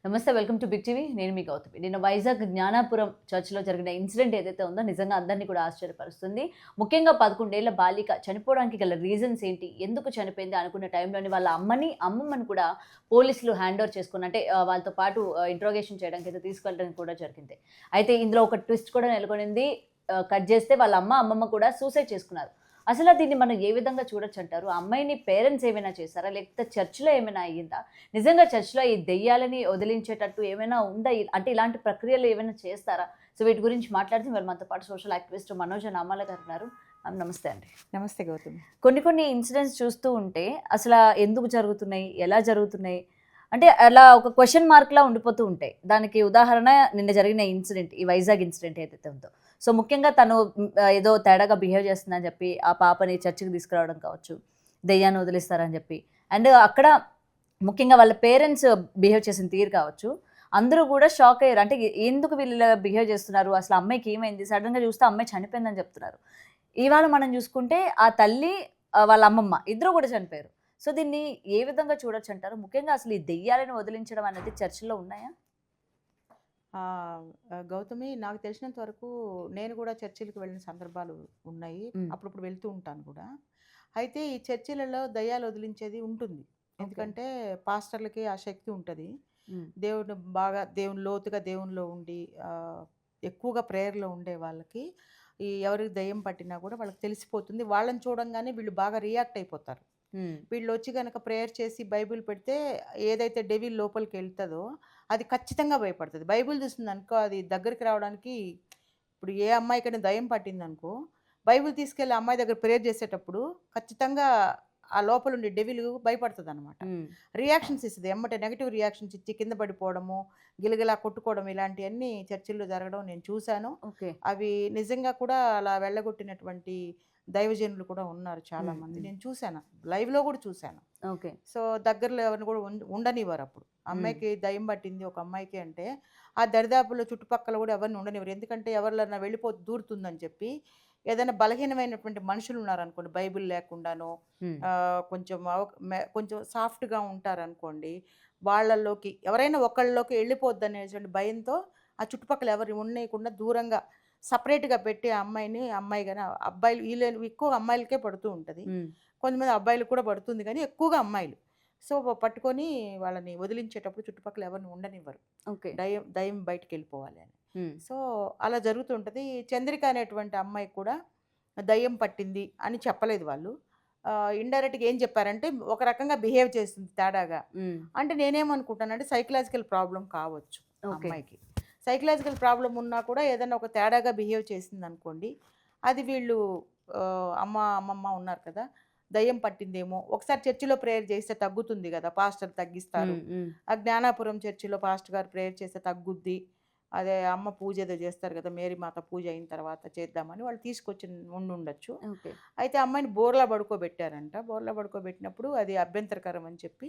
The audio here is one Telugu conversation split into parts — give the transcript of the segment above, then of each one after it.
నమస్తే. Welcome to Big TV. నేను మీ గౌతమి. నిన్న వైజాగ్ జ్ఞానాపురం చర్చ్‌లో జరిగిన ఇన్సిడెంట్ ఏదైతే ఉందో నిజంగా అందరిని కూడా ఆశ్చర్యపరుస్తుంది. ముఖ్యంగా 11 ఏళ్ల బాలిక చనిపోవడానికి గల రీజన్స్ ఏంటి? ఎందుకు చనిపోయింది అనుకున్న టైంలోనే వాళ్ళ అమ్మమ్మని కూడా పోలీసులు హ్యాండ్ ఓవర్ చేసుకొని అంటే వాళ్ళతో పాటు ఇంట్రోగేషన్ చేయడానికి అయితే తీసుకెళ్ళడం కూడా జరిగింది. అయితే ఇందులో ఒక ట్విస్ట్ కూడా నెలకొనింది. కట్ చేస్తే వాళ్ళ అమ్మమ్మ కూడా సూసైడ్ చేసుకున్నారు. అసల దీన్ని మనం ఏ విధంగా చూడొచ్చంటారు? ఆ అమ్మాయిని పేరెంట్స్ ఏమైనా చేసారా? లేకపోతే చర్చ్‌లో ఏమైనా అయ్యిందా? నిజంగా చర్చ్‌లో ఈ దెయ్యాలని వదిలించేటట్టు ఏమైనా ఉందా? అంటే ఇలాంటి ప్రక్రియలు ఏమైనా చేస్తారా? సో, వీటి గురించి మాట్లాడితే మరి మనతో పాటు సోషల్ యాక్టివిస్ట్ మనోజ నామాల గారు ఉన్నారు. మ్యామ్ నమస్తే అండి. నమస్తే గౌతమి. కొన్ని ఇన్సిడెంట్స్ చూస్తూ ఉంటే అసల ఎందుకు జరుగుతున్నాయి? ఎలా జరుగుతున్నాయి? అంటే అలా ఒక క్వెషన్ మార్క్‌లా ఉండిపోతూ ఉంటాయి. దానికి ఉదాహరణ నిన్న జరిగిన ఇన్సిడెంట్. ఈ వైజాగ్ ఇన్సిడెంట్ ఏదైతే ఉందో. సో, ముఖ్యంగా తను ఏదో తేడాగా బిహేవ్ చేస్తుందని చెప్పి ఆ పాపని చర్చికి తీసుకురావడం కావచ్చు. దెయ్యాన్ని వదిలిస్తారని చెప్పి. అండ్ అక్కడ ముఖ్యంగా వాళ్ళ పేరెంట్స్ బిహేవ్ చేసిన తీరు కావచ్చు. అందరూ కూడా షాక్ అయ్యారు. అంటే ఎందుకు వీళ్ళు ఇలా బిహేవ్ చేస్తున్నారు? అసలు అమ్మాయికి ఏమైంది? సడెన్‌గా చూస్తే అమ్మాయి చనిపోయిందని చెప్తున్నారు. ఇవాళ మనం చూసుకుంటే ఆ తల్లి వాళ్ళ అమ్మమ్మ ఇద్దరు కూడా చనిపోయారు. సో, దీన్ని ఏ విధంగా చూడొచ్చంటారు? ముఖ్యంగా అసలు ఈ దెయ్యాలను వదిలించడం అనేది చర్చిలో ఉన్నాయా? ఆహ్, గౌతమి, నాకు తెలిసినంత వరకు నేను కూడా చర్చిలకి వెళ్ళిన సందర్భాలు ఉన్నాయి. హ్మ్. అప్పుడప్పుడు వెళ్తూ ఉంటాను కూడా. అయితే ఈ చర్చిలలో దయ్యాలు వదిలించేది ఉంటుంది. ఓకే. ఎందుకంటే పాస్టర్‌లకి ఆ శక్తి ఉంటది. హ్మ్. దేవుడు బాగా లోతుగా దేవునిలో ఉండి ఎక్కువగా ప్రేయర్‌లో ఉండే వాళ్ళకి ఎవరికి దెయ్యం పట్టినా కూడా వాళ్ళకి తెలిసిపోతుంది. వాళ్ళని చూడంగానే వీళ్ళు బాగా రియాక్ట్ అయిపోతారు. హ్మ్. వీళ్ళొచ్చి గనక ప్రేయర్ చేసి బైబిల్ పెడితే ఏదైతే డెవిల్ లోపలికెళ్తదో అది ఖచ్చితంగా భయపడతది. బైబిల్ చూసిందనుకో అది దగ్గరికి రావడానికి ఇప్పుడు ఏ అమ్మాయికైనా దెయ్యం పట్టిందనుకో, బైబిల్ తీసుకెళ్ళి ఆ అమ్మాయి దగ్గర ప్రేయర్ చేసేటప్పుడు ఖచ్చితంగా ఆ లోపలుండే డెవిల్ భయపడతదనమాట. హ్మ్. రియాక్షన్స్ ఇస్తది. ఎమ్మటే నెగెటివ్ రియాక్షన్స్ ఇచ్చి కింద పడిపోవడము, గిలగిలా కొట్టుకోవడం ఇలాంటియన్నీ చర్చిల్లో జరగడం నేను చూశాను. ఓకే. అవి నిజంగా కూడా అలా వెళ్ళగొట్టినటువంటి దైవజనులు కూడా ఉన్నారు హ్మ్. చాలామంది. హ్మ్. నేను చూశాను. లైవ్‌లో గూడా చూశాను. ఓకే. సో, దగ్గరలో ఎవరిని గూడా ఉండనివ్వరప్పుడు. హ్మ్. అమ్మాయికి దెయ్యం పట్టింది ఒక అమ్మాయికి అంటే, ఆ దరిదాపుల్లో చుట్టుపక్కల గూడా ఎవరిని ఉండనివ్వరు. ఎందుకంటే ఎవరిలన్నా దూరుతుందని చెప్పి, ఏదైనా బలహీనమైనటువంటి మనుషులున్నారనుకోండి, బైబిల్ లేకుండానో, హ్మ్. కొంచెం కొంచెం సాఫ్ట్‌గా ఉంటారనుకోండి, వాళ్ళలోకి ఎవరైనా ఒకళ్ళలోకి ఎళ్ళిపోద్దనేటువంటి భయంతో, ఆ చుట్టుపక్కల ఎవరిని ఉండనీయకుండా దూరంగా సెపరేట్‌గా పెట్టి ఆ అమ్మాయిని, అమ్మాయి గాని, అబ్బాయిలు ఎక్కువ అమ్మాయిలకే పడుతూ ఉంటది. హ్మ్. కొంతమంది అబ్బాయిలకు కూడా పడుతుంది గానీ, ఎక్కువగా అమ్మాయిలు. సో, పట్టుకొని వాళ్ళని వదిలించేటప్పుడు చుట్టుపక్కల ఎవరిని ఉండనివ్వరు. ఓకే. దయ్యం దయ్యం బయటికెళ్ళిపోవాలి అని. హ్మ్. సో, అలా జరుగుతూ ఉంటది. చంద్రిక అనేటువంటి అమ్మాయికి కూడా దయ్యం పట్టింది అని చెప్పలేదు వాళ్ళు. ఇండైరెక్ట్‌గా ఏం చెప్పారంటే, ఒక రకంగా బిహేవ్ చేస్తుంది తేడాగా. హ్మ్. అంటే నేనేమనుకుంటానంటే, సైకలాజికల్ ప్రాబ్లమ్ కావచ్చు ఆ ఓకే. అమ్మాయికి. సైకలాజికల్ ప్రాబ్లమ్ ఉన్నా కూడా ఏదన్నా ఒక తేడాగా బిహేవ్ చేసిందనుకోండి, అది వీళ్ళు అమ్మమ్మ ఉన్నారు కదా! దయ్యం పట్టిందేమో! ఒకసారి చర్చిలో ప్రేయర్ చేస్తే తగ్గుతుంది గదా! పాస్టర్ తగ్గిస్తారు. హ్మ్. హ్మ్. ఆ జ్ఞానాపురం చర్చిలో పాస్టర్ గారు ప్రేయర్ చేస్తే తగ్గుద్ది. అదే అమ్మ పూజ ఏదో చేస్తారు కదా! మేరీ మాత పూజ అయిన తర్వాత చేద్దామని వాళ్ళు తీసుకొచ్చి ఉండుండొచ్చు. ఓకే. అయితే అమ్మాయిని బోర్లా పడుకోబెట్టారంట. బోర్లా పడుకోబెట్టినప్పుడు అది అభ్యంతరకరం అని చెప్పి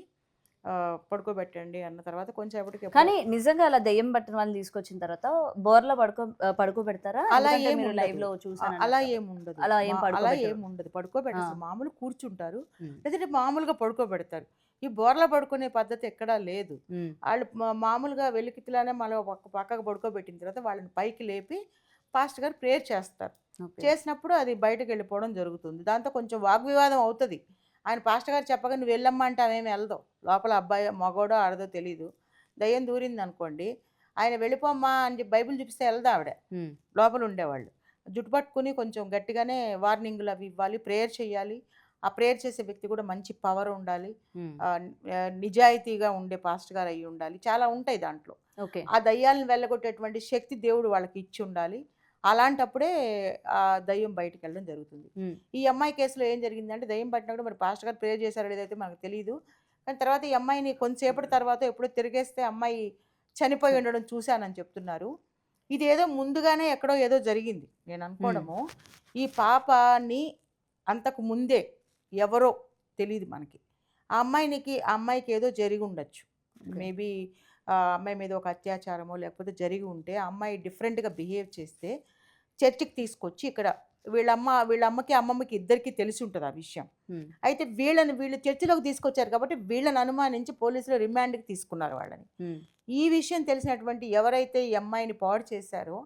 పడుకోబెట్టండి అన్న తర్వాత కొంచెంసేపటికి ఎప్పుడో కానీ నిజంగా అలా దెయ్యం పట్టిన వాళ్ళని తీసుకొచ్చిన తర్వాత బోర్లా పడుకోబెడతారా? అలా ఎందుకంటే మీరు ఏముండదు. లైవ్‌లో చూసానన్నారు అలా కాబట్టి. ఏముండదు. అలా ఏం అలా పడుకోబెట్టరు. ఏముండదు. ఆ! పడుకోబెట్టరు. అసలు మామూలుగా కూర్చుంటారు. హ్మ్. లేదంటే మామూలుగా పడుకోబెడతారు. ఈ బోర్లా పడుకునే పద్ధతి ఎక్కడా లేదు. హ్మ్. ఆళ్ళు మామూలుగా వెలికితిలానే మళ్ళీ పక్కకు పడుకోబెట్టిన తర్వాత వాళ్ళని పైకి లేపి పాస్టర్ గారు ప్రేయర్ చేస్తారు. ఓకే. చేసినప్పుడు అది బయటకెళ్ళిపోవడం జరుగుతుంది. దాంతో కొంచెం వాగ్వివాదం అవుతది. ఆయన పాస్టర్ గారు చెప్పగా "నువ్వు వెళ్ళమ్మా" అంటే ఆమేమి ఎళ్ళదు. లోపల అబ్బాయో, మగోడో, ఆడదో తెలీదు. దెయ్యం దూరిందనుకోండి, ఆయన "వెళ్ళిపోమ్మా" అని చెప్పి బైబిల్ చూపిస్తే ఎళ్ళదావిడ. హ్మ్. లోపలుండేవాళ్ళు. జుట్టు పట్టుకొని కొంచెం గట్టిగానే వార్నింగులవి ఇవ్వాలి. ప్రేయర్ చేయాలి. ఆ ప్రేయర్ చేసే వ్యక్తి కూడా మంచి పవర్ ఉండాలి. హ్మ్. నిజాయితీగా ఉండే పాస్టర్ గారు అయ్యుండాలి. చాలా ఉంటాయి దాంట్లో. ఓకే. ఆ దయ్యాలను వెళ్ళగొట్టేటువంటి శక్తి దేవుడు వాళ్ళకి ఇచ్చుండాలి. అలాంటప్పుడే ఆ దయ్యం బయటికెళ్ళడం జరుగుతుంది. హ్మ్. ఈ అమ్మాయి కేసులో ఏం జరిగిందంటే దయ్యం పట్టినప్పుడు మరి పాస్టర్ గారు ప్రేయర్ చేశారో లేదైతే మనకు తెలీదు. కానీ తర్వాత ఈ అమ్మాయిని కొంతసేపటి తర్వాత ఎప్పుడో తిరిగేస్తే అమ్మాయి చనిపోయి చ ఉండడం చూశానని చెప్తున్నారు. ఇదేదో ముందుగానే ఎక్కడో ఏదో జరిగింది. హ్మ్. నేననుకోవడము, ఈ పాపని అంతకు ముందే ఎవరో తెలీదు మనకి. ఆ అమ్మాయికి ఏదో జరిగుండొచ్చు. ఓకే. మేబీ అమ్మాయి మీద ఒక అత్యాచారమో లేకపోతే జరిగి ఉంటే, ఆ అమ్మాయి డిఫరెంట్‌గా బిహేవ్ చేస్తే చర్చికి తీసుకొచ్చి ఇక్కడ వీళ్ళ అమ్మకి అమ్మమ్మకి ఇద్దరికి తెలిసి ఉంటుంది ఆ విషయం. అయితే వీళ్ళు చర్చిలోకి తీసుకొచ్చారు కాబట్టి వీళ్ళని అనుమానించి పోలీసులు రిమాండ్కి తీసుకున్నారు వాళ్ళని. ఈ విషయం తెలిసినటువంటి ఎవరైతే ఈ అమ్మాయిని పాడు చేశారో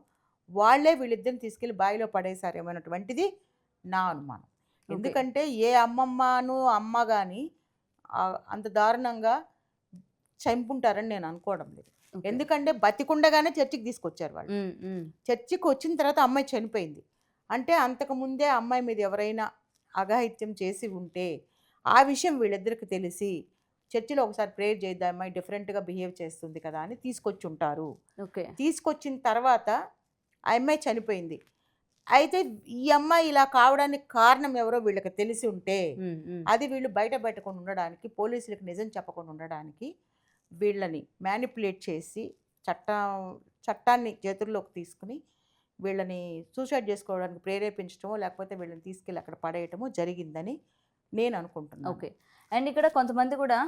వాళ్ళే వీళ్ళిద్దరిని తీసుకెళ్లి బావిలో పడేశారేమో అన్నటువంటిది నా అనుమానం. ఎందుకంటే ఏ అమ్మ కానీ అంత దారుణంగా చంపుంటారని నేను అనుకోవడం లేదు. ఎందుకంటే బతికుండగానే చర్చికి తీసుకొచ్చారు వాళ్ళు. చర్చికి వచ్చిన తర్వాత అమ్మాయి చనిపోయింది అంటే అంతకుముందే అమ్మాయి మీద ఎవరైనా అఘాయిత్యం చేసి ఉంటే ఆ విషయం వీళ్ళిద్దరికి తెలిసి చర్చిలో ఒకసారి ప్రేయర్ చేద్దాం, అమ్మాయి డిఫరెంట్గా బిహేవ్ చేస్తుంది కదా అని తీసుకొచ్చి ఉంటారు. తీసుకొచ్చిన తర్వాత ఆ అమ్మాయి చనిపోయింది. అయితే ఈ అమ్మాయి ఇలా కావడానికి కారణం ఎవరో వీళ్ళకి తెలిసి ఉంటే అది వీళ్ళు బయట పెట్టకుండా ఉండడానికి, పోలీసులకు నిజం చెప్పకుండా ఉండడానికి వీళ్ళని మ్యానిపులేట్ చేసి చట్టాన్ని చేతుల్లోకి తీసుకుని వీళ్ళని సూసైడ్ చేసుకోవడానికి ప్రేరేపించడమో లేకపోతే వీళ్ళని తీసుకెళ్ళి అక్కడ పడేయటమో జరిగిందని నేను అనుకుంటున్నాను. ఓకే. అండ్ ఇక్కడ కొంతమంది కూడా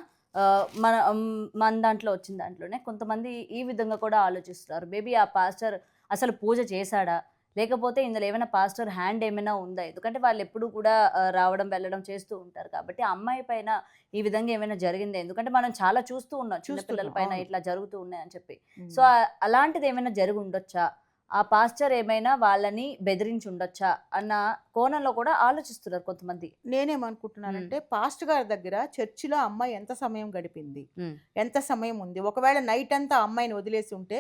మన దాంట్లో వచ్చిన దాంట్లోనే కొంతమంది ఈ విధంగా కూడా ఆలోచిస్తున్నారు. మేబీ ఆ పాస్టర్ అసలు పూజ చేశాడా, లేకపోతే ఇందులో ఏమైనా పాస్టర్ హ్యాండ్ ఏమైనా ఉందా? ఎందుకంటే వాళ్ళు ఎప్పుడు కూడా రావడం వెళ్ళడం చేస్తూ ఉంటారు కాబట్టి ఆ అమ్మాయి పైన ఈ విధంగా ఏమైనా జరిగిందా? ఎందుకంటే మనం చాలా చూస్తూ ఉన్నాం చిన్నపిల్లల పైన ఇట్లా జరుగుతూ ఉన్నాయని చెప్పి. సో అలాంటిది ఏమైనా జరిగి ఉండొచ్చా, ఆ పాస్టర్ ఏమైనా వాళ్ళని బెదిరించి ఉండొచ్చా అన్న కోణంలో కూడా ఆలోచిస్తున్నారు కొంతమంది. నేనేమనుకుంటున్నానంటే పాస్టర్ గారి దగ్గర చర్చిలో అమ్మాయి ఎంత సమయం గడిపింది, ఎంత సమయం ఉంది, ఒకవేళ నైట్ అంతా అమ్మాయిని వదిలేసి ఉంటే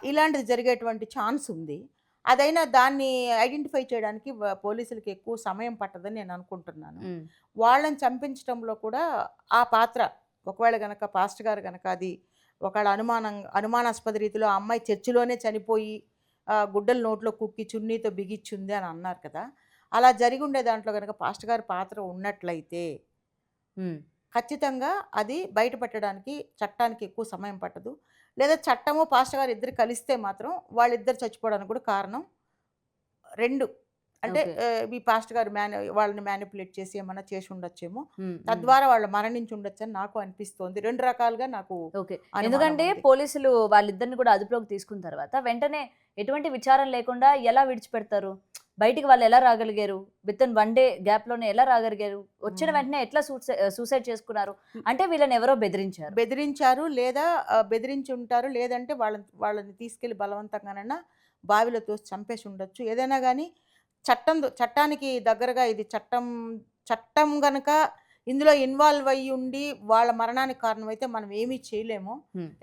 ఇలాంటిది జరిగేటువంటి ఛాన్స్ ఉంది. అదైనా దాన్ని ఐడెంటిఫై చేయడానికి పోలీసులకి ఎక్కువ సమయం పట్టదని నేను అనుకుంటున్నాను. వాళ్ళని చంపించడంలో కూడా ఆ పాత్ర ఒకవేళ గనక పాస్టర్ గారు గనక అది ఒకవేళ అనుమానాస్పద రీతిలో ఆ అమ్మాయి చర్చిలోనే చనిపోయి గుడ్డలు నోట్లో కుక్కి చున్నీతో బిగిచ్చింది అని అన్నారు కదా, అలా జరిగి ఉండే దాంట్లో కనుక పాస్టర్ గారి పాత్ర ఉన్నట్లయితే ఖచ్చితంగా అది బయటపెట్టడానికి చట్టానికి ఎక్కువ సమయం పట్టదు. లేదా చట్టము పాస్టర్ గారు ఇద్దరు కలిస్తే మాత్రం వాళ్ళిద్దరు చచ్చిపోవడానికి కూడా కారణం రెండు అంటే ఈ పాస్టర్ గారు వాళ్ళని మ్యానిపులేట్ చేసి ఏమన్నా చేసి ఉండొచ్చేమో, తద్వారా వాళ్ళు మరణించి ఉండొచ్చు అని నాకు అనిపిస్తోంది. రెండు రకాలుగా నాకు. ఎందుకంటే పోలీసులు వాళ్ళిద్దరిని కూడా అదుపులోకి తీసుకున్న తర్వాత వెంటనే ఎటువంటి విచారం లేకుండా ఎలా విడిచిపెడతారు? బయటికి వాళ్ళు ఎలా రాగలిగారు? విత్ ఇన్ 1 డే గ్యాప్ లోనే ఎలా రాగలిగారు? వచ్చిన వెంటనే ఎట్లా సూసైడ్ చేసుకున్నారు? అంటే వీళ్ళని ఎవరో బెదిరించారు, లేదా బెదిరించి ఉంటారు, లేదంటే వాళ్ళని తీసుకెళ్లి బలవంతంగానైనా బావిలో తోసి చంపేసి ఉండొచ్చు. ఏదైనా కానీ చట్టానికి దగ్గరగా ఇది చట్టం గనక ఇందులో ఇన్వాల్వ్ అయ్యి ఉండి వాళ్ళ మరణానికి కారణమైతే మనం ఏమీ చేయలేము.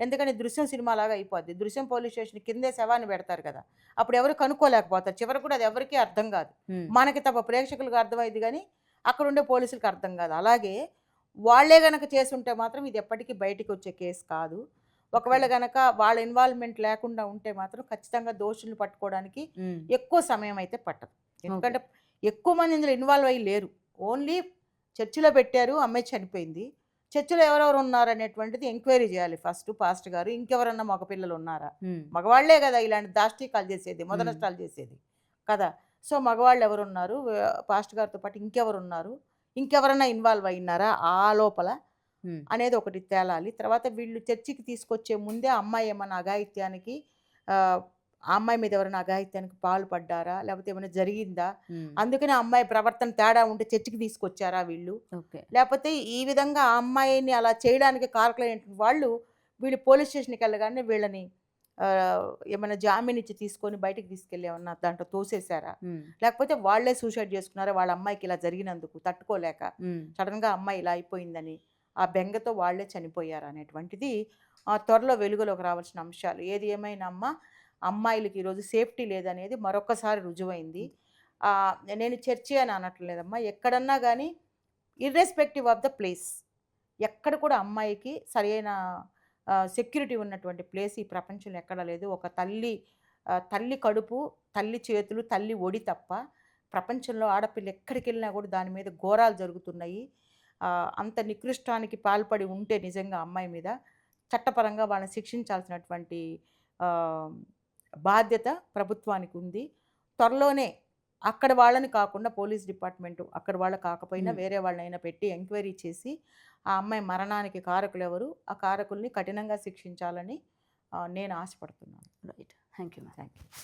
ఎందుకంటే దృశ్యం సినిమా లాగా అయిపోద్ది. దృశ్యం పోలీస్ స్టేషన్ కిందే శవాన్ని పెడతారు కదా, అప్పుడు ఎవరు కనుక్కోలేకపోతారు. చివరికి కూడా అది ఎవరికీ అర్థం కాదు. మనకి తప్ప ప్రేక్షకులకు అర్థమైంది కానీ అక్కడ ఉండే పోలీసులకు అర్థం కాదు. అలాగే వాళ్లే గనక చేసుంటే మాత్రం ఇది ఎప్పటికీ బయటికి వచ్చే కేసు కాదు. ఒకవేళ గనక వాళ్ళ ఇన్వాల్వ్మెంట్ లేకుండా ఉంటే మాత్రం ఖచ్చితంగా దోషుల్ని పట్టుకోవడానికి ఎక్కువ సమయం అయితే పట్టదు. ఎందుకంటే ఎక్కువ మంది ఇందులో ఇన్వాల్వ్ అయ్యి లేరు. ఓన్లీ చర్చిలో పెట్టారు, అమ్మాయి చనిపోయింది. చర్చిలో ఎవరెవరు ఉన్నారు అనేటువంటిది ఎంక్వైరీ చేయాలి ఫస్ట్ పాస్టర్ గారు. ఇంకెవరన్నా మగపిల్లలు ఉన్నారా? మగవాళ్లే కదా ఇలాంటి దాష్టికాలు చేసేది, మొదనష్టాలు చేసేది కదా. సో మగవాళ్ళు ఎవరున్నారు, పాస్టర్ గారితో పాటు ఇంకెవరున్నారు, ఇంకెవరన్నా ఇన్వాల్వ్ అయినారా ఆ లోపల అనేది ఒకటి తేలాలి. తర్వాత వీళ్ళు చర్చికి తీసుకొచ్చే ముందే అమ్మాయి ఏమన్నా అఘాయిత్యానికి ఆ అమ్మాయి మీద ఎవరైనా అఘాయిత్యానికి పాల్పడ్డారా, లేకపోతే ఏమైనా జరిగిందా, అందుకని ఆ అమ్మాయి ప్రవర్తన తేడా ఉంటే చర్చికి తీసుకొచ్చారా వీళ్ళు, లేకపోతే ఈ విధంగా ఆ అమ్మాయిని అలా చేయడానికి కారకులైన వీళ్ళు పోలీస్ స్టేషన్కి వెళ్ళగానే వీళ్ళని ఏమైనా జామీన్ ఇచ్చి తీసుకొని బయటికి తీసుకెళ్ళి ఏమన్నా దాంట్లో తోసేశారా, లేకపోతే వాళ్లే సూసైడ్ చేసుకున్నారా వాళ్ళ అమ్మాయికి ఇలా జరిగినందుకు తట్టుకోలేక సడన్ గా అమ్మాయి ఇలా అయిపోయిందని ఆ బెంగతో వాళ్లే చనిపోయారు అనేటువంటిది త్వరలో వెలుగులోకి రావాల్సిన అంశాలు. ఏది ఏమైనా అమ్మాయిలకి ఈరోజు సేఫ్టీ లేదనేది మరొకసారి రుజువైంది. నేను చర్చి అని అనట్లేదమ్మా, ఎక్కడన్నా కానీ ఇర్రెస్పెక్టివ్ ఆఫ్ ద ప్లేస్ ఎక్కడ కూడా అమ్మాయికి సరైన సెక్యూరిటీ ఉన్నటువంటి ప్లేస్ ఈ ప్రపంచంలో ఎక్కడా లేదు. ఒక తల్లి కడుపు, తల్లి చేతులు, తల్లి ఒడి తప్ప ప్రపంచంలో ఆడపిల్ల ఎక్కడికి వెళ్ళినా కూడా దాని మీద ఘోరాలు జరుగుతున్నాయి. అంత నికృష్టానికి పాల్పడి ఉంటే నిజంగా అమ్మాయి మీద చట్టపరంగా వాళ్ళని శిక్షించాల్సినటువంటి బాధ్యత ప్రభుత్వానికి ఉంది. త్వరలోనే అక్కడ వాళ్ళని కాకుండా పోలీస్ డిపార్ట్మెంటు అక్కడ వాళ్ళు కాకపోయినా వేరే వాళ్ళనైనా పెట్టి ఎంక్వైరీ చేసి ఆ అమ్మాయి మరణానికి కారకులు ఎవరు, ఆ కారకుల్ని కఠినంగా శిక్షించాలని నేను ఆశపడుతున్నాను. Right, thank you.